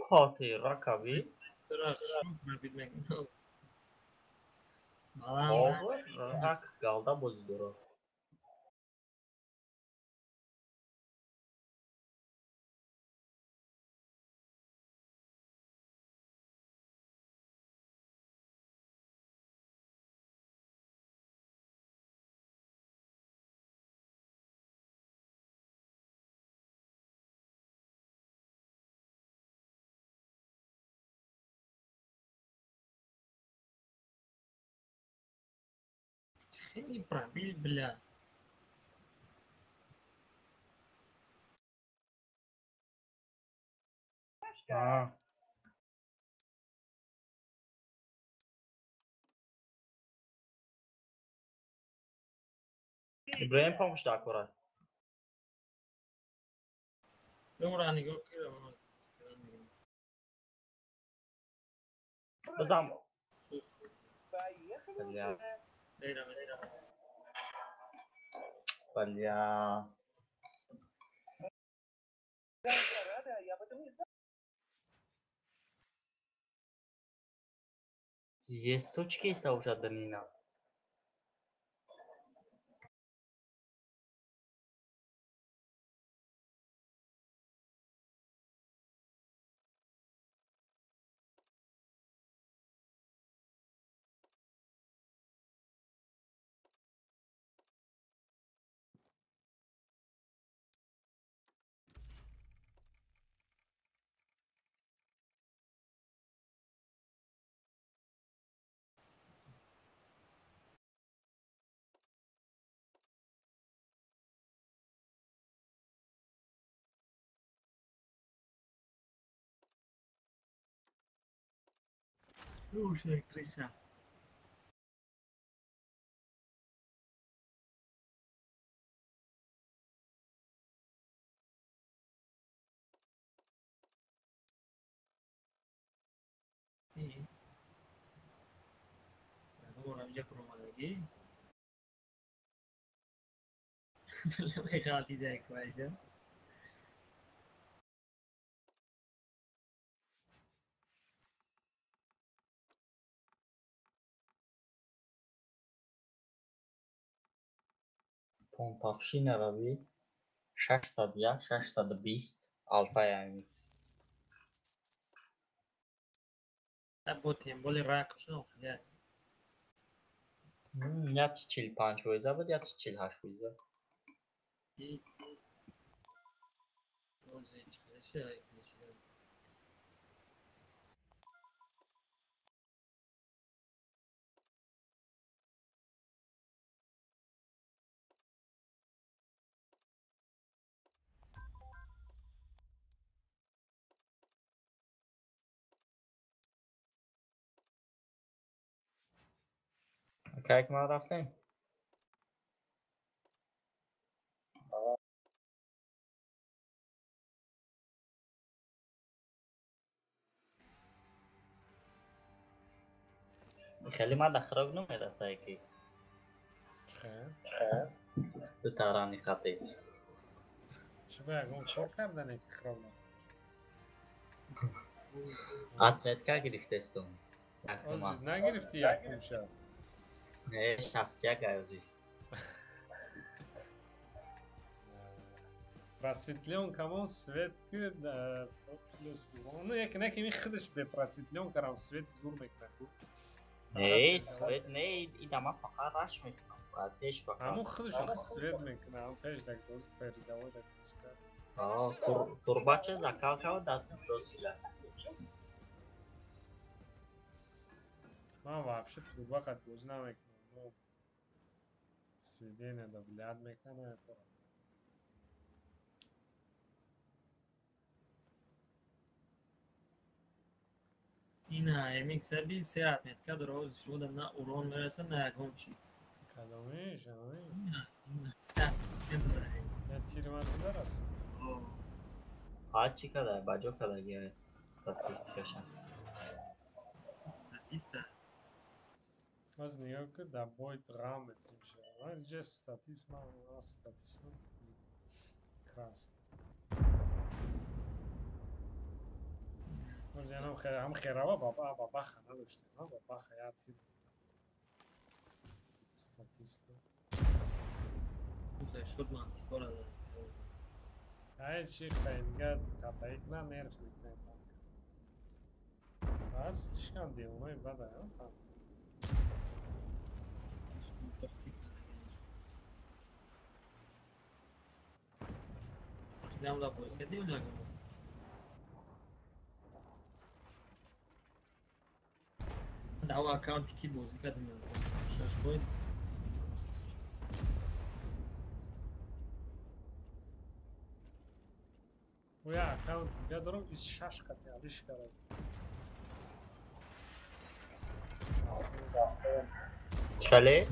Parti rakabi. bilmek. Rak qalda bozdur. خیلی برای بلا. İbrahim pomos da akora. Dobra, nigga, Bazam. Balya. Jest to czki stał żadanina. Uy, Krisa. İyi. Ora già provato qui. Le carte idee quasi. Pontavşin arabi. 620, 620. Tabbo tempo le racco, no? Ya çil 5 vojza bud, ya çil 8 vojza. İyi. Doze çıkıyor, Kijk maar رفتیم. خیلی ما دخراب نمیده سایکی. خیر دو ترانی خطی. چه باید کار کردن که خراب نکنه. اتلتیکا گرفتستم. از نگرفتی یک شب. نه شصتیا گایوزی. Просветлен кому свет плюс. Ну як неки خودش به просветлен کردم свет زور میکنه. نه سوید نه ایدama فقط راش میکنم. بعدش فقط. همون خودش سوید میکنه. هم پیش دک دوز پیری دوای دک турбача закалкава да досила. من вообще труба قد دوز نمیکنم. نو сведение до бляд میکنه. اینا ایمیک سبی 3 متر درست شده نه اورون میرسه نه یکم چی کدومیش آمی؟ اینا 3 متر یه تیر منزله راست ها چی کده؟ بجو کده گه استاتیستیکشن Ist از نگاه که در باید رامت میشه من اینجا ستاتیس من ستاتیس کراس از یعنی هم خیرابا بابا خانه داشته بابا خیاتی ستاتیس Sei schon mal antikora da. هاي شيء خينجات كابايكنا نعرف نتكلم بس ليش كان دي وما يبدا Estudamos da polícia, deu, né? Dá o account que música do meu. Essas coisas. ويا اكونت قدروا يشاشكت يعني ليش كان چله؟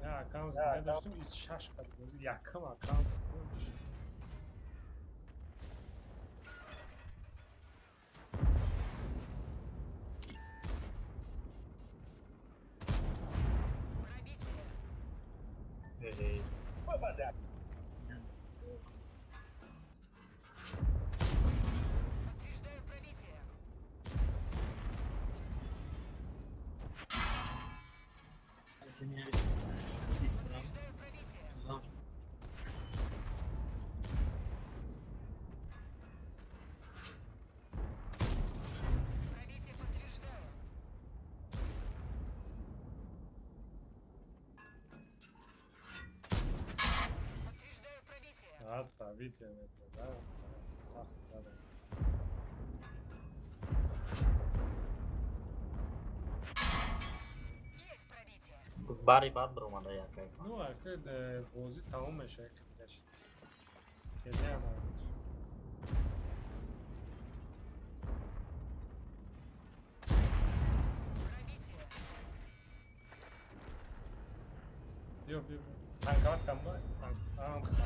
يا اكونت قدرتم يشاشكت يا كم اكونت Отправите это, да? Так, да. باری بعد برو من یا که Ну, а когда بازی تمام میشه کلیش کلی هم بیا بیا تنکات کم باید تنکات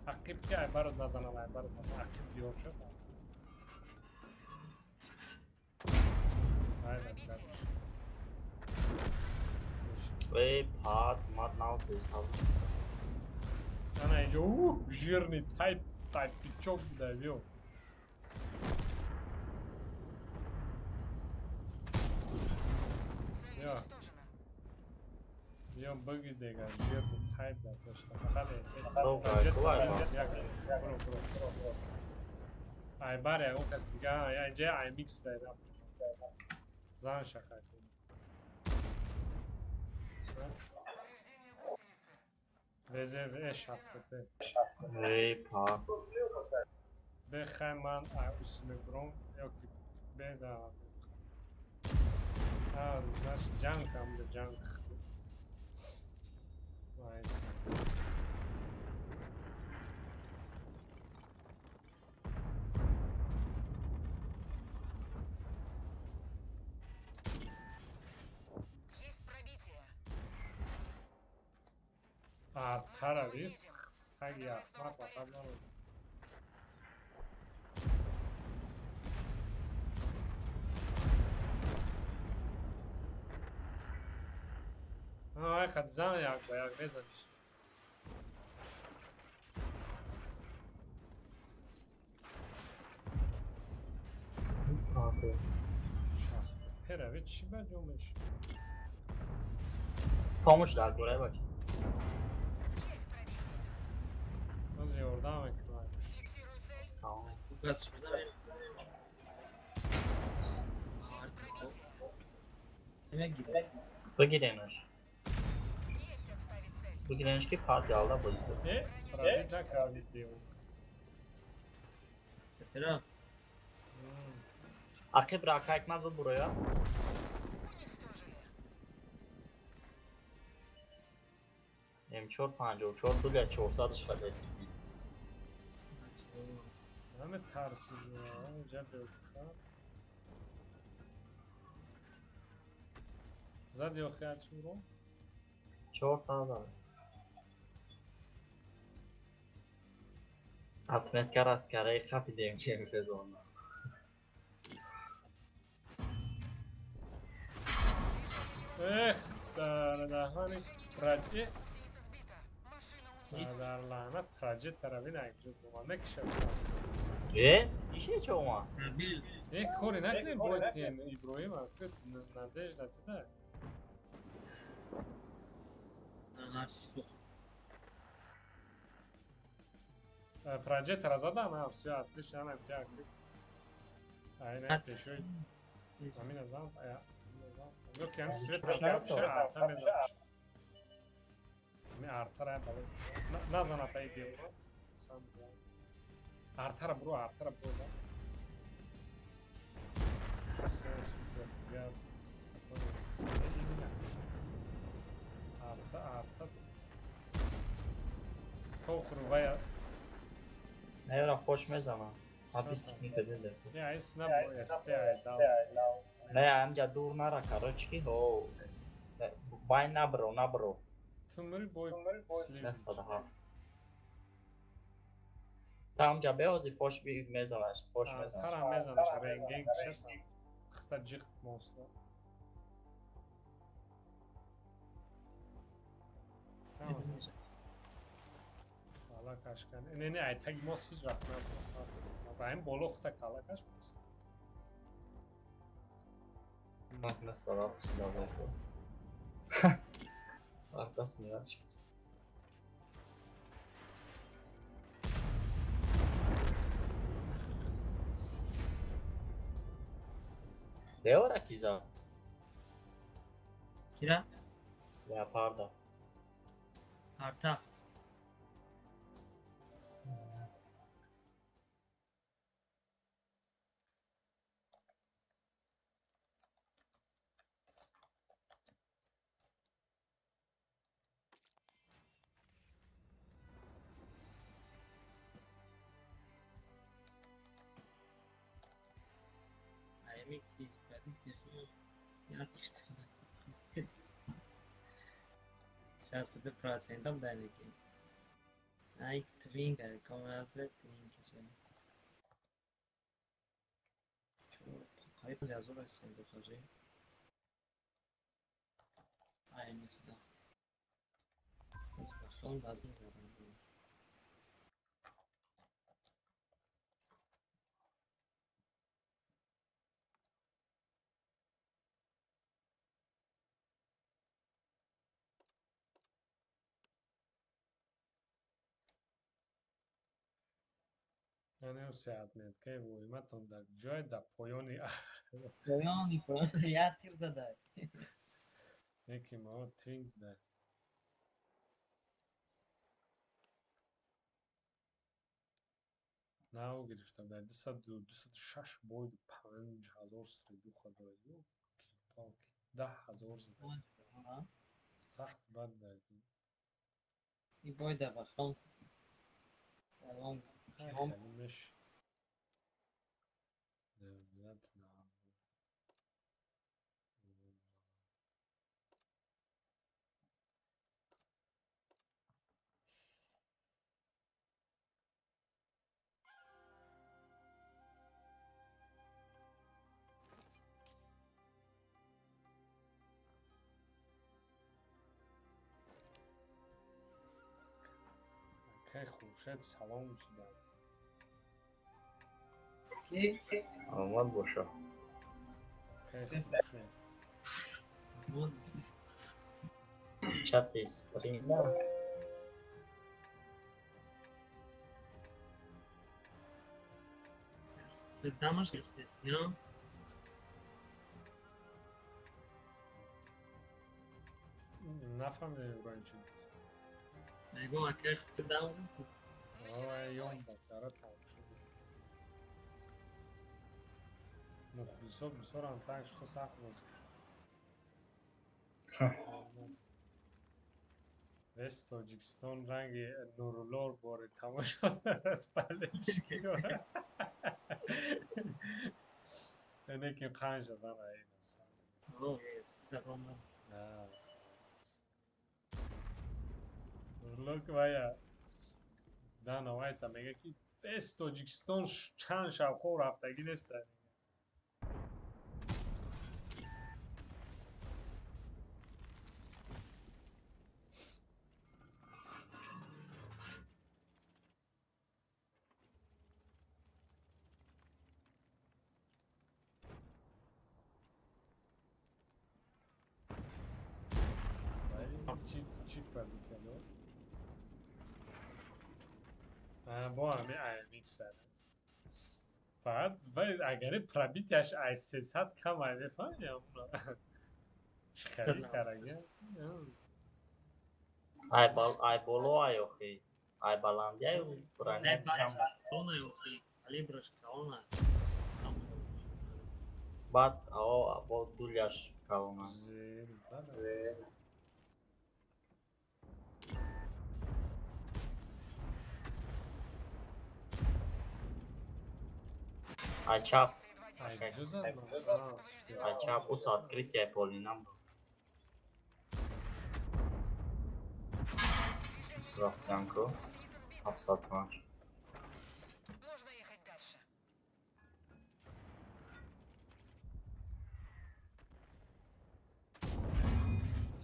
عقیب که عبارت نزنم عبارت نزنم عقیب بیار شد وی پاد ماد ناو سیستم انا اینجا жирный тайп пичок بوده بیو بیا بگی دیگه жирный тайп داشته فقط برو ای باره اون کس دیگه اینجا ای میکس داره زن شخص رزرو اش هسته به وی پاد بخواه من اصول برون یا که بدم جنگ هم ده جنگ نایس Artaravis سگی احمق فقط نمید آه خد زن یک با یک بزنش شسته پروید چی با جمعش خاموش در گره باش از یاردم میکنم تمام Gaz بزنم. Demek gibi. بگیرینش بگیرینش که پاد یالده بایسته پروید نکردید دیو Tepera. عقیب را که اکمد بود برو M454 دوله 400 خده همه ترسیدی اینجا بخواه زد یا خیلی چی رو 4 تا داره حتمیت کر از کره خفی دیم چه میفزونه در دهانی پراجه در لعنت پراجه طرفی نگیرد بمانده که شد میشه چه اومد؟ بیل یک کاری نکنیم باید این ابراهیم افکت ندهش نتیده هر سوخ پراجه تر زدن هم سیا اتلیش هم که اکتیب اینه تشوی همین از هم اونجا که هم سویت هم کپشه ارتا میزنش همین ارتا را بله نزنه پایی دیل ارتا را برو ارتا تو خروبای نه را خوش میزنم هفتی سکنی کدیده نه ایس نبو استی ایدال نه همجا دور نرا کراچکی هو بای نبرو تمری بوی نه صدا هفت تا همجا بیازی خوش میزنش خوش میزنش ارتا را میزنش رنگینگ شد خطا جیخ موسلا حالا کاش کنه نه نه تگ موس هیچ وقت نبود بایم بالا خطا کالا کاش موس نه صدا هفت صدا بیتو arkası biraz çık. Ne ora kiza? Kira Ya pardon. Arta AMX istiyorsun ya çıktı 60% هم داره که یک ترینگ ہے کام از ترینگ کشه خواهی پنج از رو بسیم بخواهی این نیستا خواهی لازم زدن دیم یعنی او ساعت میاد که ویمتون در جای در پایانی پایانی یاد تیر زده یکی ما ترینگ ده نه او گرفتم در 206 باید 5000 سریدو خدای یو پاک 10,000 زده سخت بد دردی این باید بخوام الان خیلی مش دولت نه که خورشید سلام شدن کی Aman boşa. که خورشید Chat stream'da. Damos gestión نفهمیدم ابراهیم چی نیست میگم اگه دام آه یوم بطاره تمام شده مخلصا بسار هم تنگش خود سخت بازی وست تاجیکستان رنگ نورولار باره تماشا دارد بلنشکی رو اینه که قنج از آن این هستن نورولار که باید دن آماید تا میگه که وست تاجیکستان چند شب خوب رفتگی نیست Чик пробития, да? با همه IMX زده فقط اگر پرابیتش ای 300 کم ای بفهم یا اونا چی خرید کرده Ay bolo ay oxi. Ay balandi ay burani نه jam. بچه اونه اوخی کالیبرش کاونه Bad o bo dulyaş kavuna. زیر Ay çap. ای کجا زد من Ay çap o saat kritik polinam. Sraftanko. Hapsat var. Можно ехать дальше.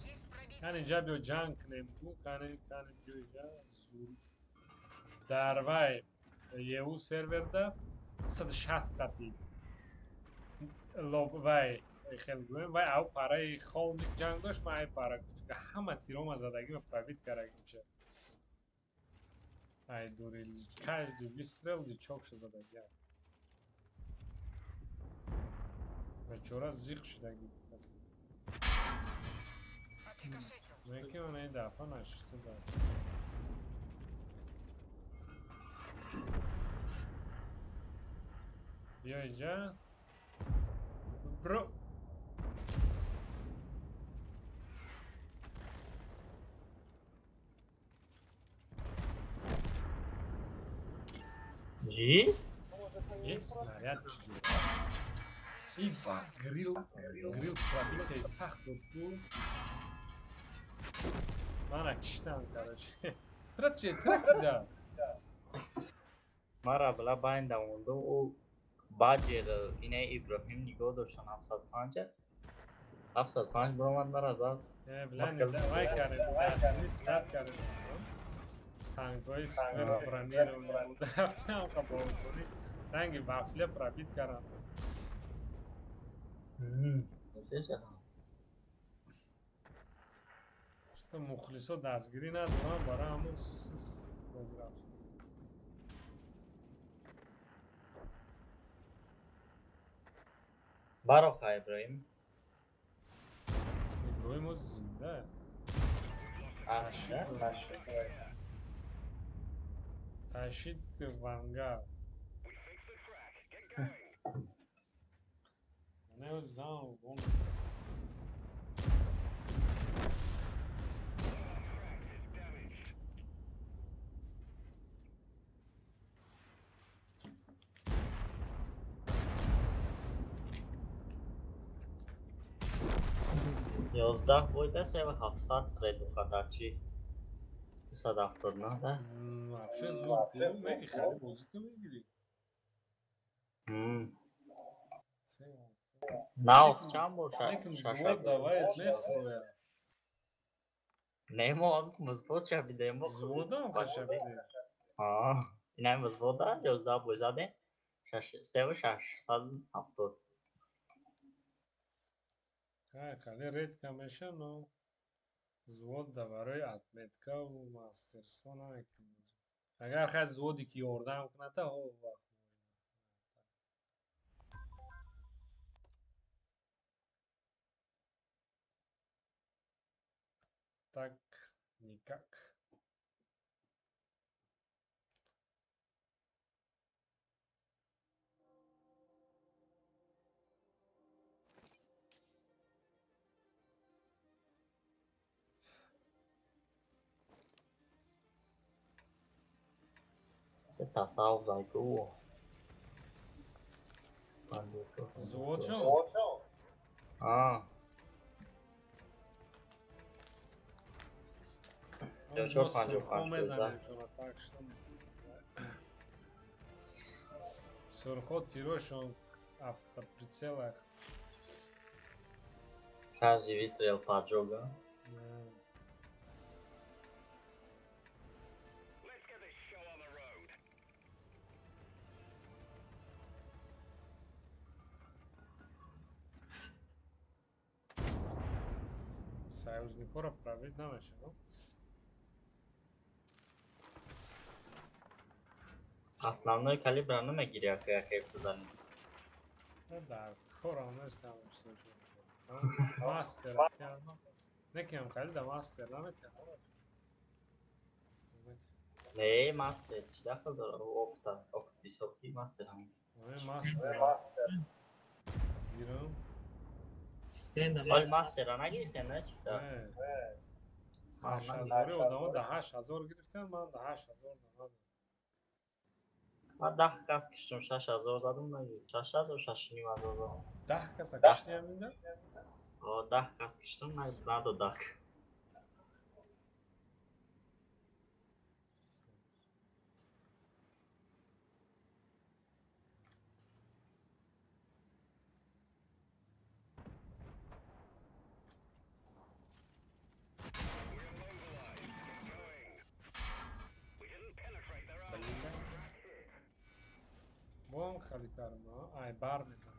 Есть пробитие. کن اینجا بیا جنگ کنیم بو کنیم بیا اینجا زور در وی یه او سرور ده 160 قطی لوب وی خیلی گویم وی او پاره خال جنگ داشت من ای پاره که همه تیرام از زدگی و پروید کرده میشه ای دوری کج بیسترل دی چوک شد زدگی و چورا زیق شدگی Отрикошетил. Belki ona iyi defa naşısı da. Bia اینجا. Bro. Ji? Есть снаряд чужой. И грил пробитие сахт ту. Bana kişiden kardeş. Trak Mara bla bayında oldu. O Bacer yine İbrahim Nigo doshan 75. 75 bromanlar azad. Bilen de vay kare. Dersini çıkart kare. Tangoy sver pranir bu taraftan kapolsoni. Tangi wafle pробит karan. Mesela. Что мухлисо дастгирӣ надорам барои ҳамон бозирафт Baroqa İbrahim. иброҳимо зинда Aslında. ташид ванга манео зан вон Yozdah boyda seva 700 сред ухадачи 270 да? вообще зуд пул мегӣ хали бозика мегирӣ Нав чам боша? лекин зуд даваят мефурӯяд Немо музбот шабида емо. зудам хашабиде Инай музбота 11 бозаде 670. хали редка меша но зудда барои отметкаву мастерство намекунад агар хай зуди ки ёрдам кунада ҳо вақт так никак Се тасав зайку. зудчон Чор панҷоҳ панҷ боза. сурхо тирошон автоприцелах Каждый выстрел поджога. союзникора править намешано Основной калибр на гиря, как я сказал. در کورانه استعمال شده. ماستر کردم. نکیم خیلی ماستر نمیتونم. Ne master, çi daxil dara opta, opt bisopti master ham. ماستر بیرون. Then Ol master ana girsen ne çıktı? 8000 odamı da 8000 گرفتن من ده 8000 دادم. Ben daha kas kıştım, şaş az orzadım da, şaş az o şaşınıyor az orzadım. 10 kasa kişi همینده. O daha kas kıştım, ne da daha. Bu هم خیلی کارم ها. ای بر میزنم.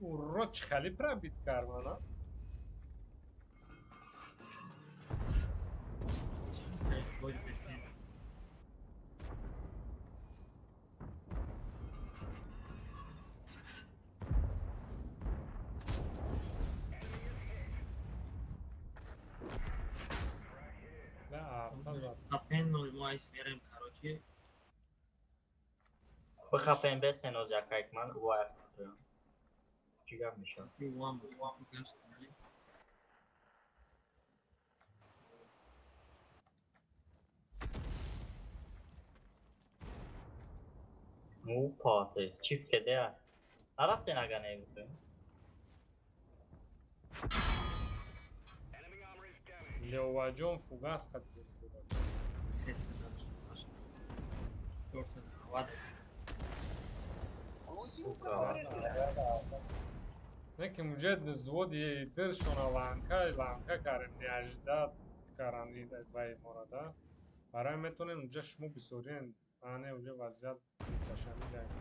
او روچ خیلی پر بیت کارم ها. Boy besin. نه آفتا زد. Apen nol isterim karochi. Bıxapayım ben sen o yakayık man, bu ayak tutuyorum. Çıkarmışım. One against me. Mu patı, çift kede ya. Arap sen aga ne yapıyorsun? لیواجون فوگاس قد گرفته بود. Set sanırım. Ortada havadis. Suka. نه که مجد نزود یه درشون لانکا کارم نیاجداد کارانی بای موردا برای میتونن اونجا شمو بسورین آنه اونجا وضعیت متشانی داریم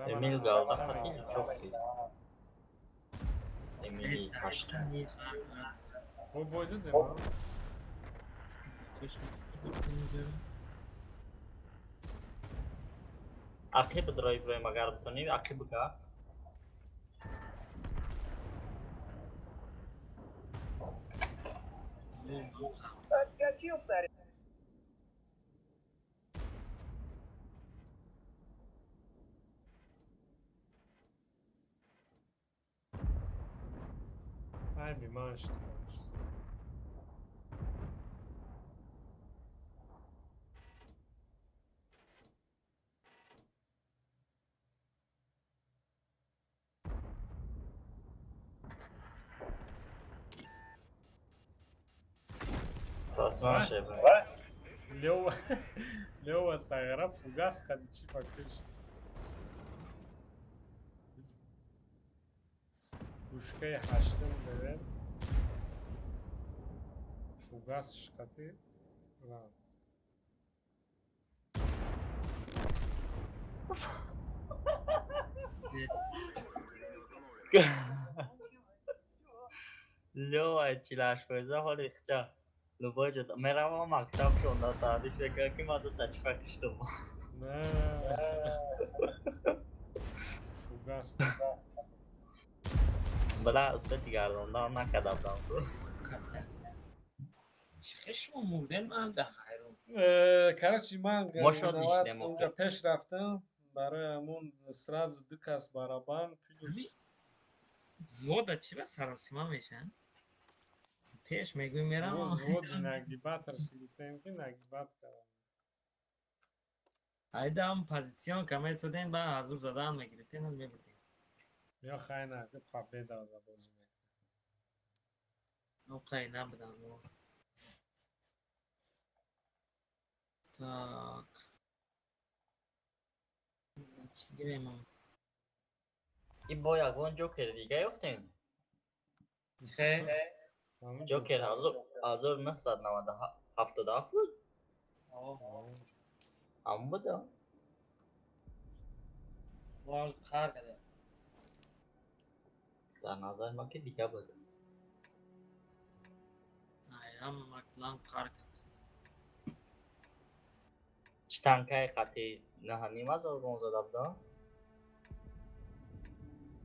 Emil Galda Fatih çok ses. Emil'i kaçtı. Bu boydu değil mi? Akli bu drive buraya magar butoni, akli bu ka. Отскочил, старик. Ay bir maaş tutmamışsın. Saçma şey bu. Лёва Сайра фугас ходичи фактически. Пушкай хаштым берем. Фугас шкаты. Lyo çilaş koyza holi xça. Luboca da merhaba maktap şonda tarif şaka ki madı taçfa kıştım. Ne? Фугас. Bala usbeti gardondan ne kadar damdı. چه شما موردن من ده حیرون. Короче, من ما شد نوات نیشنه ما. اونجا پیش رفتم برای همون سراز دکاس برابان پیلوس زوده چی به سراسیما میشن؟ پیش میگوی میرم زود نگیبت رسیدیم که نگیبت کردم ایده هم پازیسیون کمی سودین با حضور زدن میگیرتین هم میبودین یا خیلی نگه پابه داده بازی میکنم اوکی نبودم tak چی گیریم هم؟ این با یکون جوکر دیگه یفتیم. خیلی؟ همون جوکر 1977 بود. آه همون بود ها. وال کار کرده. در نظر ما که دیگه بود. هم مکلان کار کرده. چه تنکه خطی نهانی مزار گونزه دبدا؟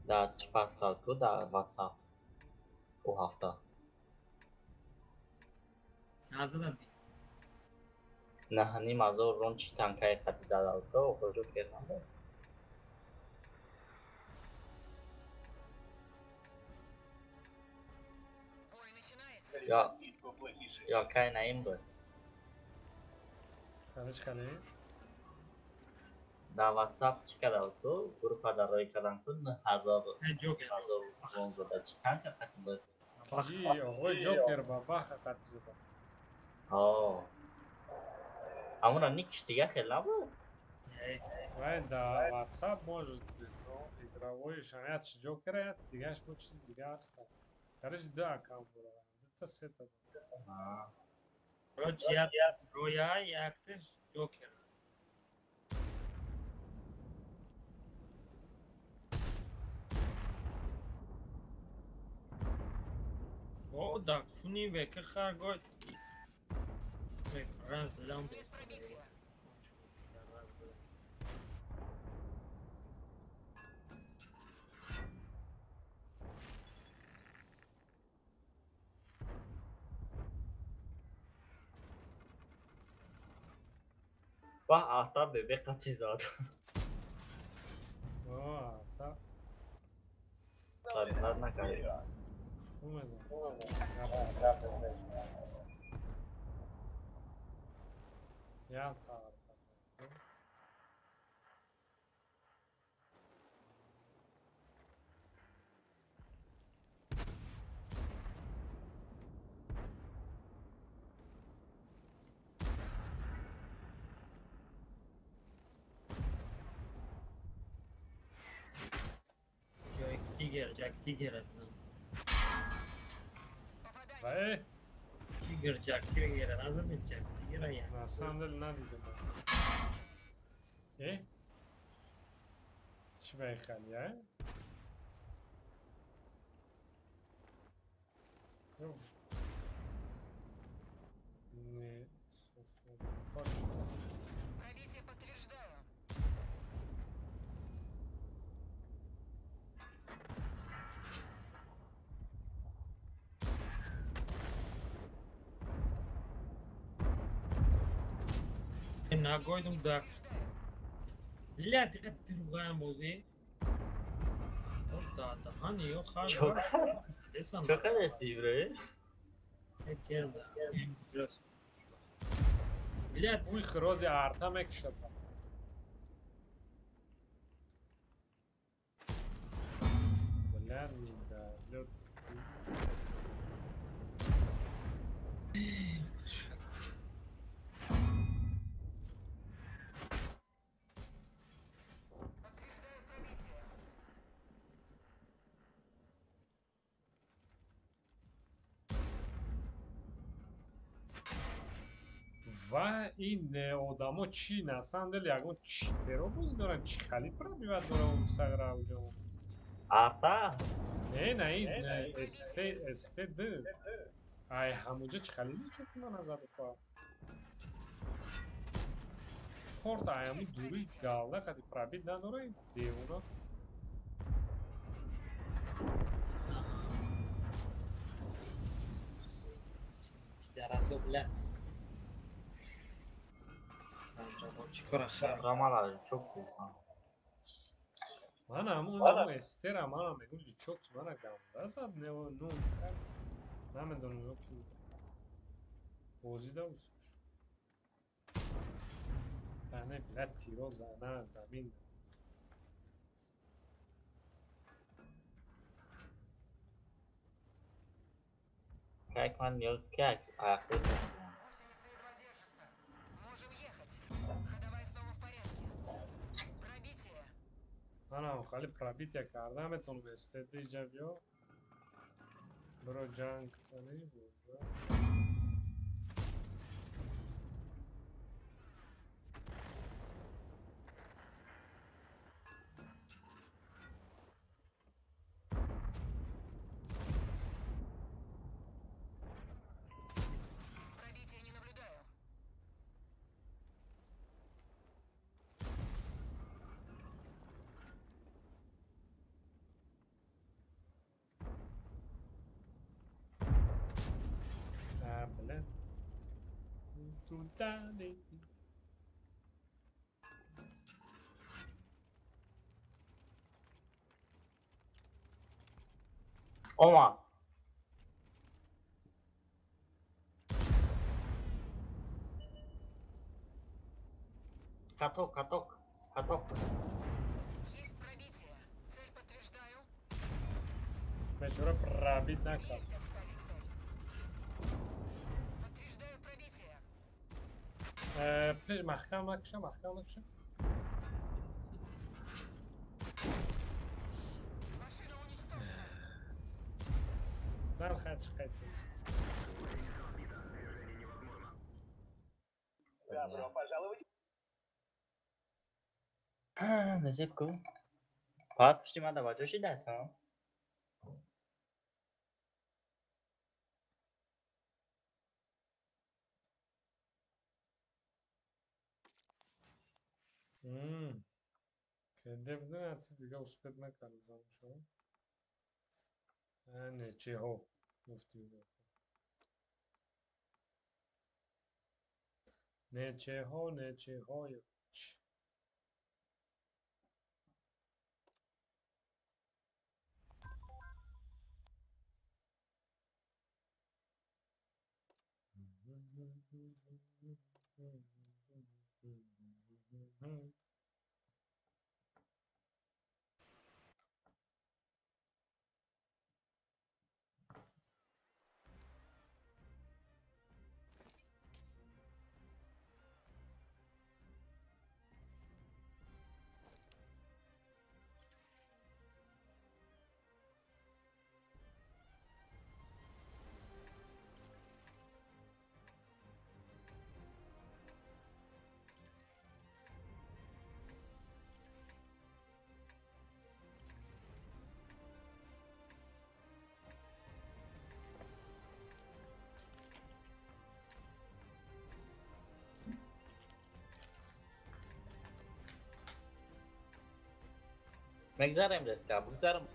در چه پرفتال تو در واتساپ او هفته نازده دی. نهانی مزار رون چه تنکه خطی زده بود و خود جوکر نبود. یا که نیم بود. خالش خالی در واتساپ چی کرده بود تو؟ گروه ها در رای کردن کن جوکر. 19 چه تنکه خطی بود. کی آقای جوکر بابا خط زده آه همونا نیکش دیگه خیلی نبود. و در واتساپ موجود بود игровой шаняц جوکر دیگهش بود چیز دیگه هست کارش دو اکانت بود دو تا سه تا آه. روچیات رویا یکتش جوکر. او دا کنی وکر خار گوید. راز لام و آتا ببه قطی زاد. آه تا قدر نکردی. شو مزن یا تا Jack Tiger وای Tiger Jack Tiger назад Jack Tiger я. на самом деле ندیدم چی بای خالی ها не خوش Пробитие подтверждаю. نگویدم دا لا تقدر غان بوزي دا دا هاني يو خار Çok çok agresif bre. كده بلس بلاد اوی خروز ارتم اکشتا بلاد میده لوت و این آدما چی نسان دل یکون چی ترو بوز دارن چی خالی پرا بیواد دارن اون ساگر اوجا آتا نه این استه ده ای همونجا چی خالی نیچه کنن از آده پا خورد ایمو دوری گالده قدی پرا بید نداره این دیونا دراسه بلاد چیکار خر Ramalar çok insan. من همون استر هم میگم چوک من گم دست نه نو نمیدونم کی بوزیده اوسش تنه بلد تیرو زنه زمین Kijk man yok kijk ayakta. Гусеница едва держится. Можем ехать. Ходовая снова в порядке. Пробитие منم خالی پرابیت کردم اتون به استیت اینجا بیا برو جنگ کنی بود Пробития не наблюдаю. بله تو دلی Oma. Каток, каток, каток. Есть пробитие. Цель подтверждаю. مجبور پرابیت نکرد Есть отставить цель. Подтверждаю пробитие. پیش محکم نکشه Машина уничтожена. زن خرچ خیلی Назепку. Pat puşti ma давай доши да то. که بدون حتی دیگه اصبت نکرد زن شما نیچه ها گفتی بود نیچه های مگذرم دسکا بگذرم.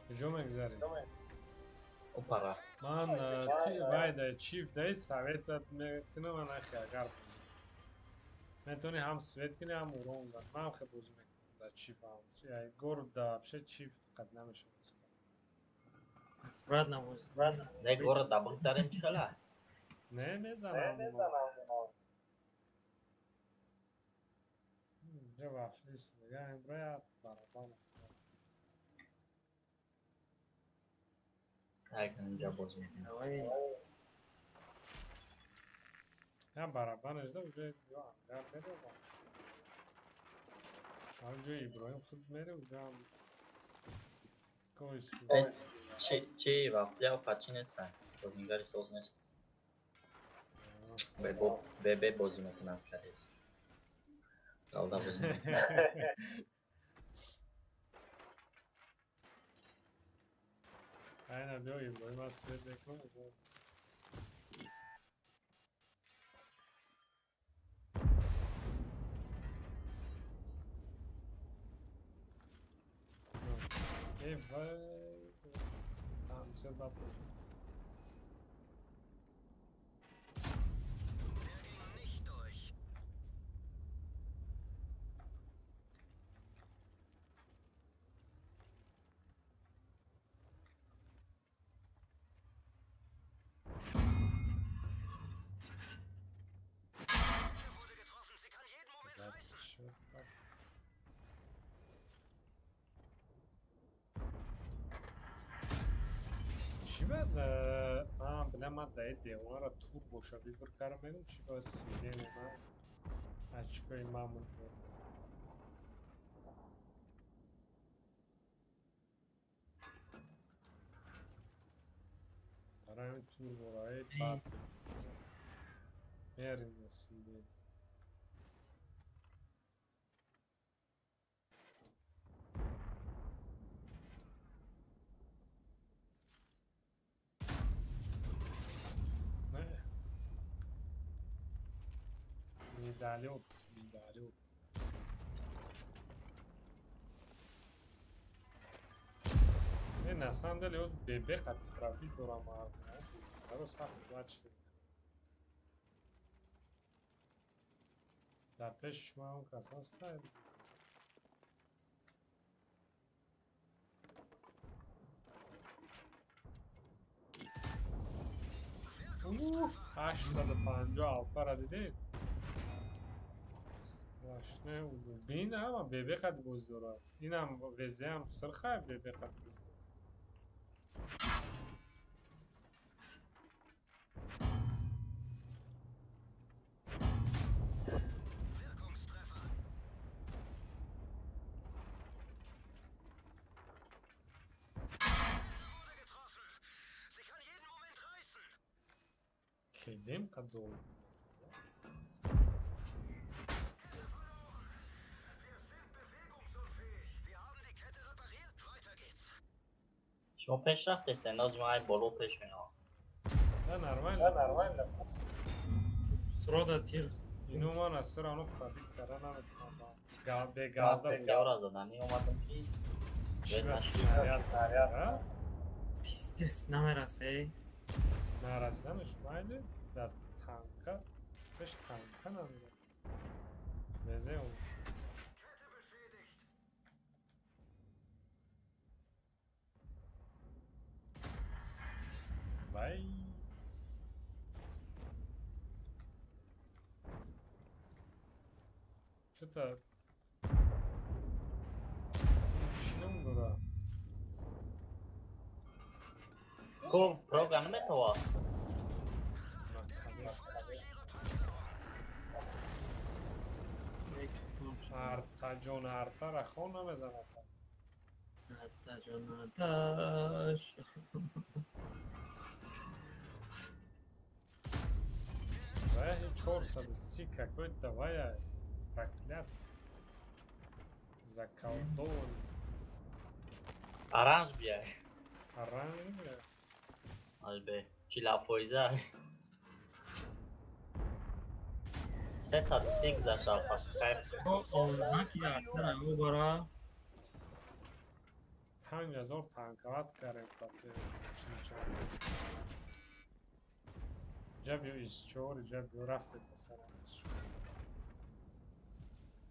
کجا مگذاری؟ او para. من باید چیف دایی سویتت میکنم من اخی اگر بزن میتونی هم سویت کنی هم اورون دن من خیلی بزن میکنم در چیف هم گرد دا بشه چیف قد نمیشه Brad نموز. Ne город да богзарем чхала. نه میزنم اینجا وفلیست دیگه این باید برابر Herkes اینجا باز میکنه. نوای هم برابر نجده اونجا یا انگر میره با اونجا ابراهیم خود میره اونجا هم کویسکی چی وقتی او پچی نیستن. بازیگری سوز نیست. به بازی میکنه از کلیس. دالدا بازی میکنه. aynen diyor İbrahim Asya bekliyor. vay. Tamam bir şey batı. چی بعد بله من دایی دیوان را تور بوشوی بر کارم میدم چی باید سیده من اچکای معمول بود برای همین توربورهای بعد میاریم رسیده. نه میدالو این اصلا دل یوز ببه قطی پرافی دورم آرد برو سخت باید در پیش ما اون کسا هستن اوه 850 آلفا را دیدید Straszne ulubienia, ama bebek adı bozuyorlar. Yine vezem sırka bebek adı bozuyor. Kedim kadol. شما پیشرفت هستین لازم های بالو پیش می‌رم. Ne normal. Sırada tir. اینو من از سر آنو خرید کردن نمیتونم به من گرده بود. پیار زدنی اومدم که سوید نشوی نریاد Pis des namerase. نرسیدنش مایلی در تانکا بهش تانکا نمیده وزه اون وای چطور چینم دورا گفت پروگرام تو ارتا جون ارتا را خون نمیزنه Hatta canadaş. وای 430 какой-то вая проклят заколдован ارنج بیای оранжевый البته چی لفایزه 330 گذشت آفا خیر O olmak ya. O bara. 5000 تانکات کردیم تاته جب یو ایسچور جب یو رفته بسرمش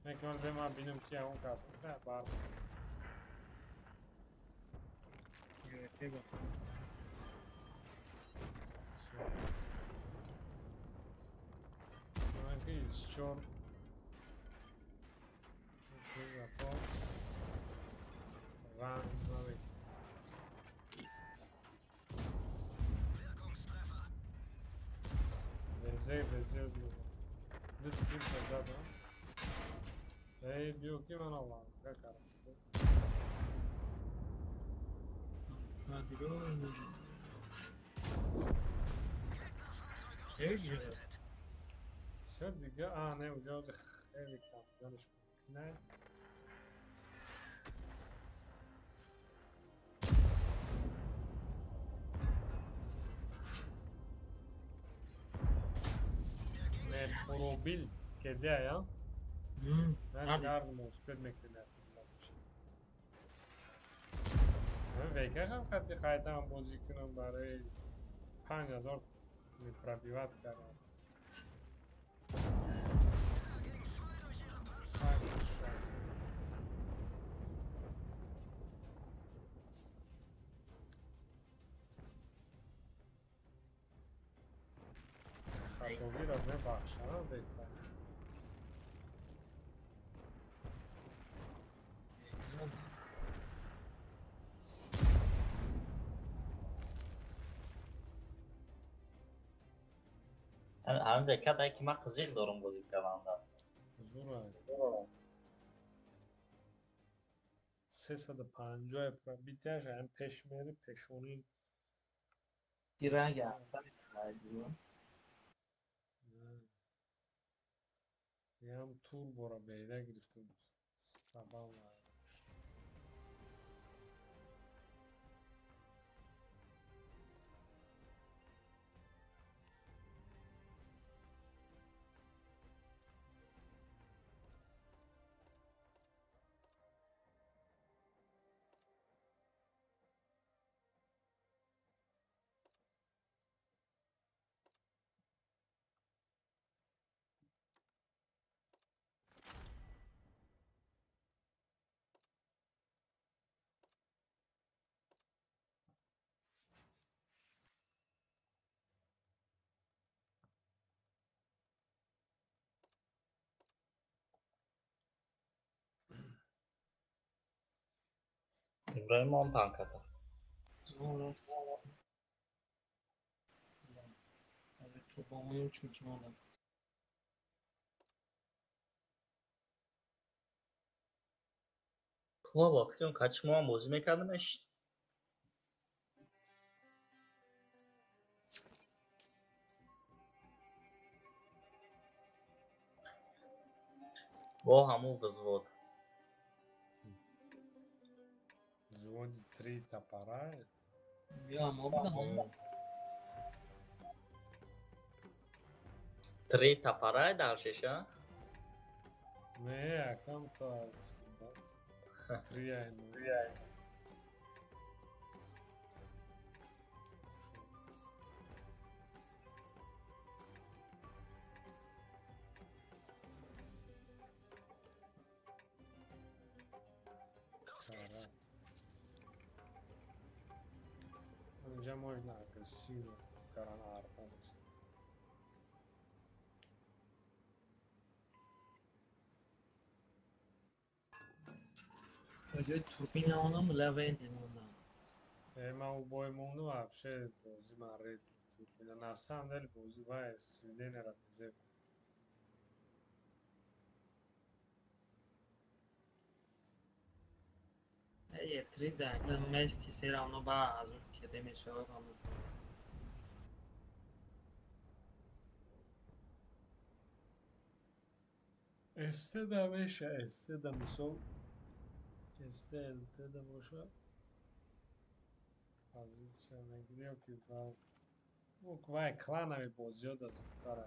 نکنال به من بینم که اون کس نه بار من که ایسچور ران نوی وزه از میگم دید تیم زدم ای بیو کی من آوام که کارم Sadiro. Şey شد دیگه نه اونجا خیلی کم دانش نه پروبیل کده یا من yardım مثبت میکنه من ویکر هم خطی خواهیدم بازی کنم برای 5000 پرابیوات کردم خطوبی را ببخشم بکنم الان دقت ای که من قزیق دارم بازی کردم زوره 350 پرابیتش هم پیش میری پیشونی Iraga. یه هم turbo را بیده گرفتم سبا İbrahim 10 tank atar. رفت. تو با اون چوچ مادم. Kuma bakıyorum kaç muan bozu mekanım eşit. با همون взвод. Взводи 3 топора. یا ما بودم. 3 taparay dalšiš, a? Ne, a kam to? 3 ajmo. Уже можно агрессивно коронарно. جای توربین اونم لوین دیموندم. ما у бой мунду вообще бози марет. На самом деле бози вай свидетель разницы. یه تری دنگل مستی سیر اونو با ازون کده میشه و اونو Este da misol. Este da boşa. Pozicija ne gdje ki dva. Ovaj klanovi bozio da zutara.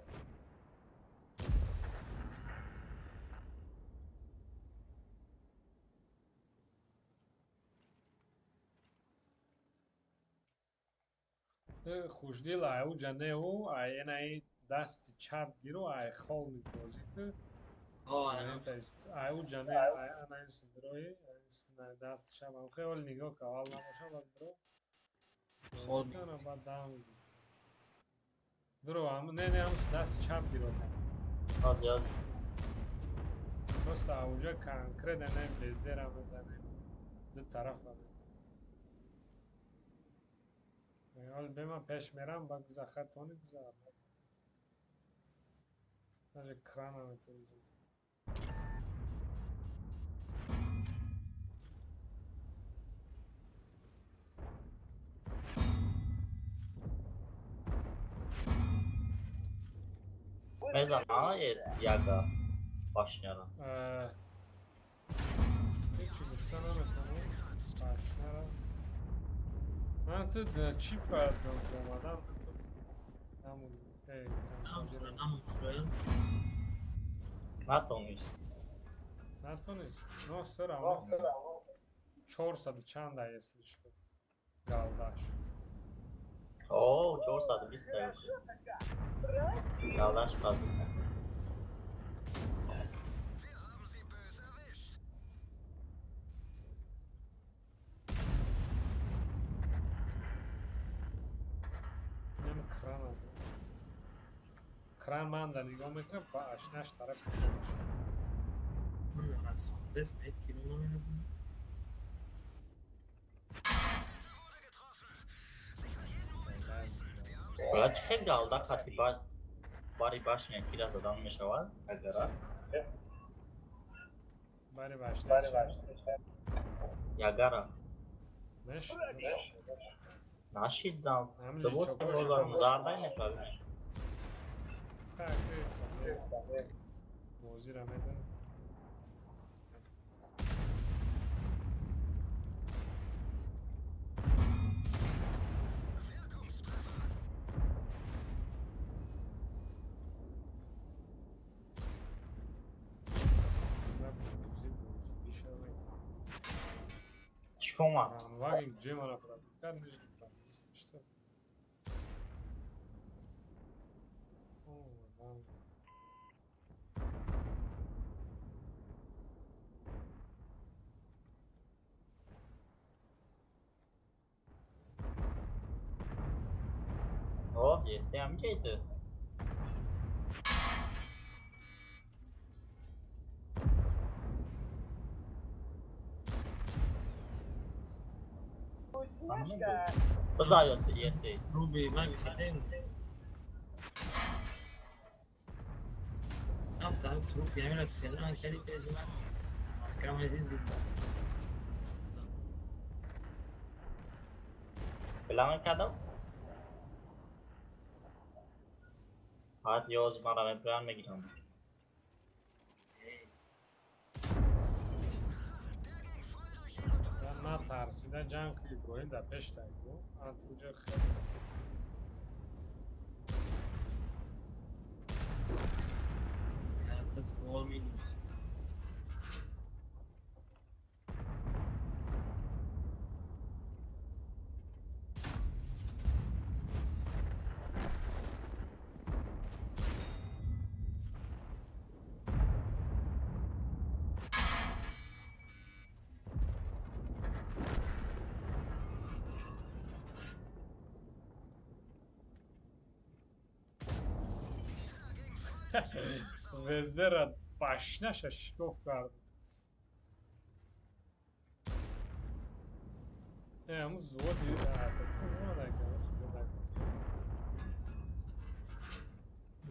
Te خوشدیل او جنه او اینای دست چپ گیرو ای خال می بازی که او جنه اینای سندروی دست چپ هم خیلی نگاه که حال نباشه باید برو خال کنه باید دام درو هم نه هم دست چپ گیرو Az yaz. Просто уже конкретно безера بزنه دو طرف بزنه حال به من پیش میرم با گذار خطانی گذار نجا کران هم تونزم Ne zaman yaga başlayalım. هیچی گفتن نمیتونم پاشنه را من تو چی فرد اومدم همون همون شویم نتونست. نتونست نه سر اما 400 چند ایسلیش کن گالداش Oo 420 da yok. Yavaş kaldı. نم کران هم کران من در نگاه میکنم با اشناش طرف کنش من رسول بس ایتیرو نمیدونم Bırak çıkayım da alda katiba bari başına kiraz adam meşavar. Agara. باری باشنش Yagara. نش Наші там. Hem Та ось çok hoş oradan olmuş. zarday ne kadar? Takip. Mozi Rameden. Şifoma. Vagin gdzie ma naprawdę? Karny źle tam jest. Co? O, mam. Oh, YSMC'ydi. Bıza YS. Ruby, Maggie, Fadem. Não, tá, o truque, é melhor que não, aquele que eles vão ficar mais visível. Bilangan kadam? Hadi yoz bana ben plan mı gidiyorum? Ben na tarzıyla can kıyıp oyun da peşteydi bu. Atınca xeyli. Ja, das ist all minus. Vezera başına şaşkov kardı. Ama zor değil. Afetin ona da gelmiş.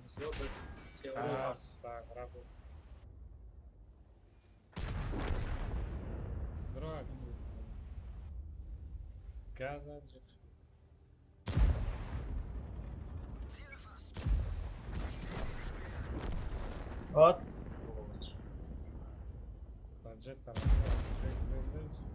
Все, все, Assa, bravo. Droga. Gazacık. Ot. Bence tarafı. Bekleyeceğiz.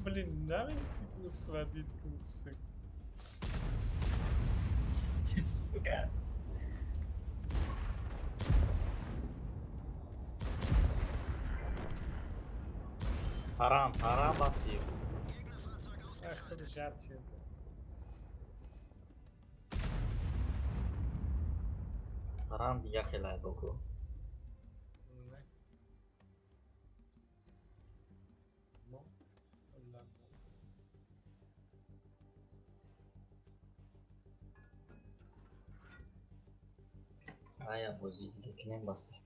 Блин, навести сводить концы. Пиздец, сука. Haram, haram batıyor. Ах, ржать это. Haram diye helal boku. Ne? Mont. Allah mont. Aya bu zildekine basayım.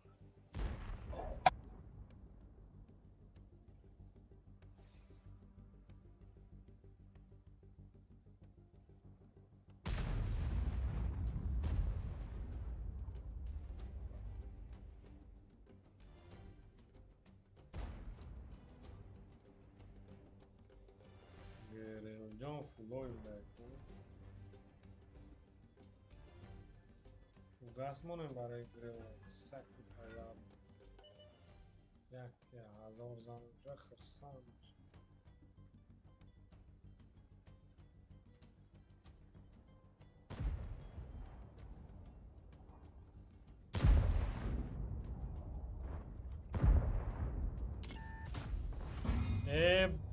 John Floyd, velho. O Gasmon'un برای سکت پیام یک 1000 زن اونجا خرسان میشه.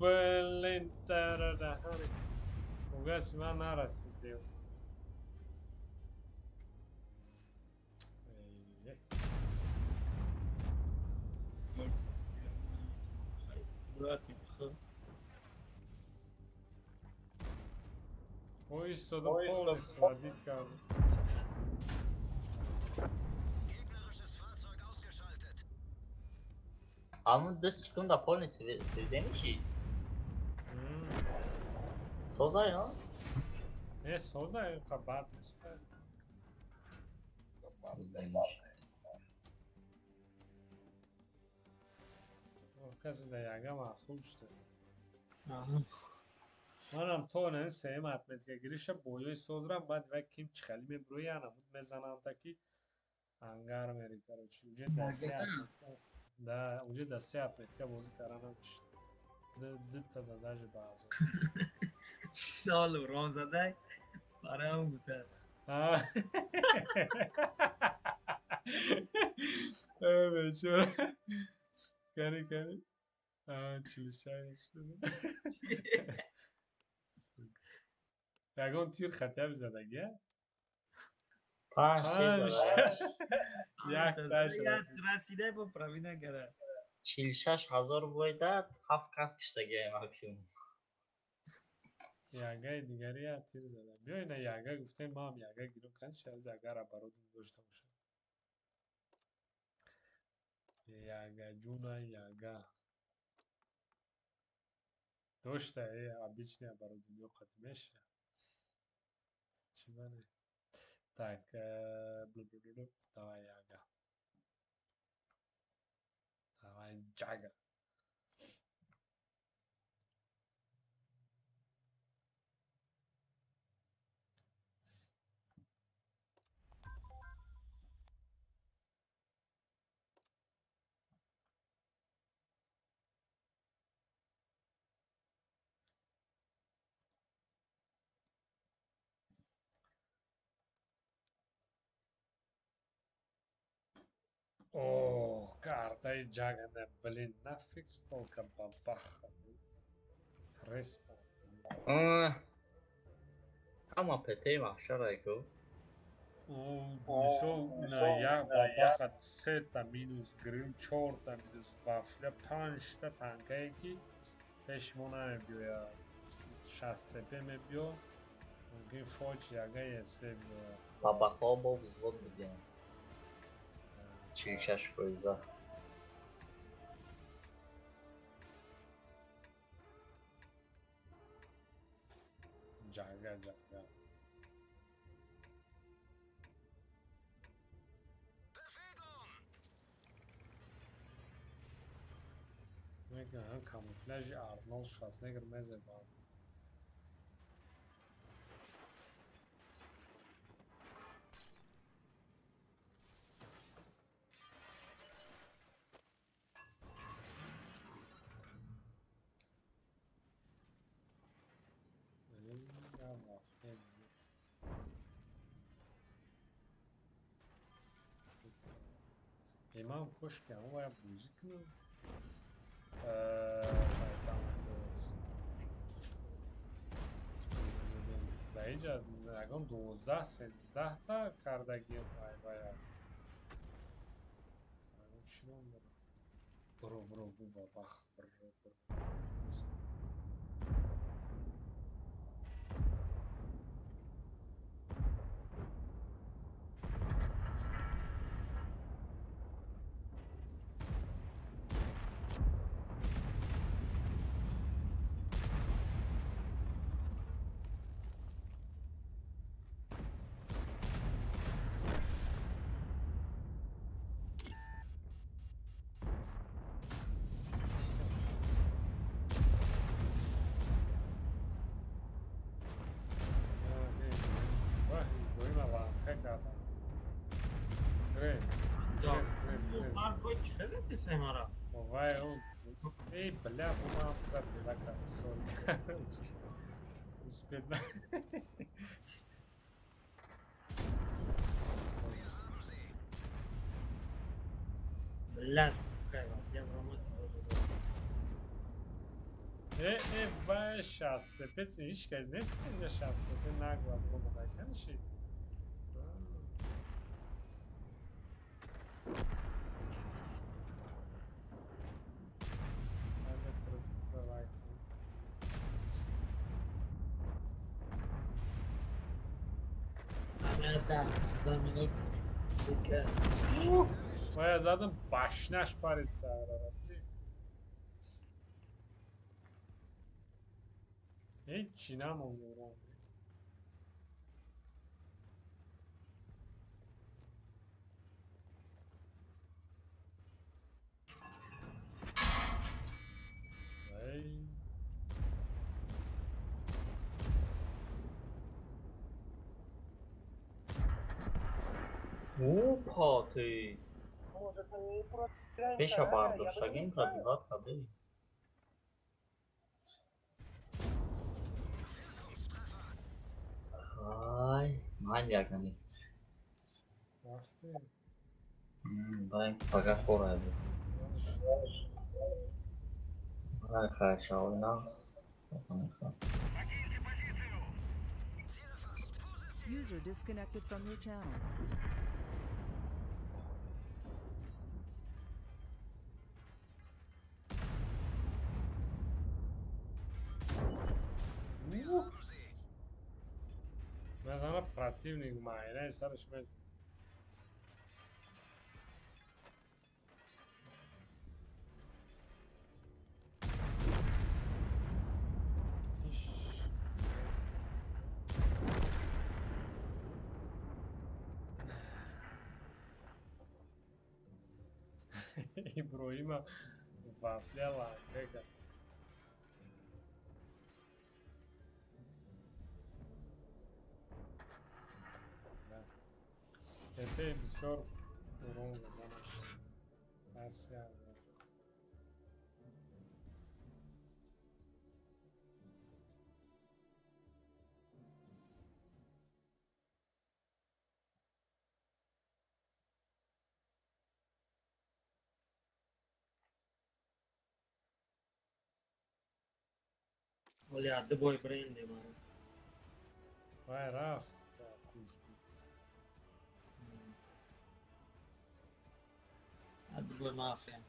Блин, тарарахани. O Gas من نرسیدیم. O istedi polis vadit kaldı. Ama 2 sekunda polisi svidenici. Hmm. Co za no? Ne soza je kabat işte. کسی دیگه معقول شده. Aha. منم تو نه سه matematika giriş boyu sozram بعد و kim çıkalım buraya yana mezanan taki hangar Amerika rochi уже да уже до се atmetika bozi karana çıktı. Dıtta da даже bazı. Oğlum Ramzadak para mı tutar? Ha. Evet şöyle. Kani. çalışıyor şöyle. یگان تیر خطی هم زدگی؟ 5 تیر زده. یک تاش رسیده با پروینه کرده 46,000 بویده 7 کس کشتگی مکسیموم. یگه دیگری هم تیر زده. بیا اینه یگه گفته ما هم یگه گیرون کنی شاید یگه را براتون داشته باشه. یگه جونه یگه داشته обычно براتون یو قدیمش. چی بانه؟ Так, давай яга. Давай джага. О, карта и джагане, блин, нафиг столько бабаха. Респа. Ama pete mahşer ko. Мисол на як бабаха 3 та минус грин 4 та минус вафля 5 та панкейки пешмона мебиояд 60 тепе мебио мумкин фоч яга есе биояд Babakho bo vзвод bugün. 46 föyza. джага. Меган камуфляжи Арнольд Шварценеггер мезебан. Imam koşken o ya müzik mi? Dayıca nagam 12-13 ta kardagi ayvaya. Nagam şiron bro bu babak bro. چه پیسه ما را Вай он. Эй, бля, мама, как ты такая, сори. Успеть. بلاس كايوا يا برامات Vay şahstepe hiç kez ne istedin ya şahstepe nagva bunu bakan şey. انا زمینی که Vay zaten başnaş parit sağlar. Hiç çinem oluyor. Опа, ты! Пеша бардов, шагин пробиват ходы. Ай, маньяк они. Ах ты. Дай, пока хорайды. Ай, хорошо, у нас. User disconnected from your channel. Наверное, противник майна, сарышмет. Иброима вафляла, как епей бисёр урон заданаш. Асия. Olha, de boy brain de mano. Vai раф, та кушни. De boy mafia.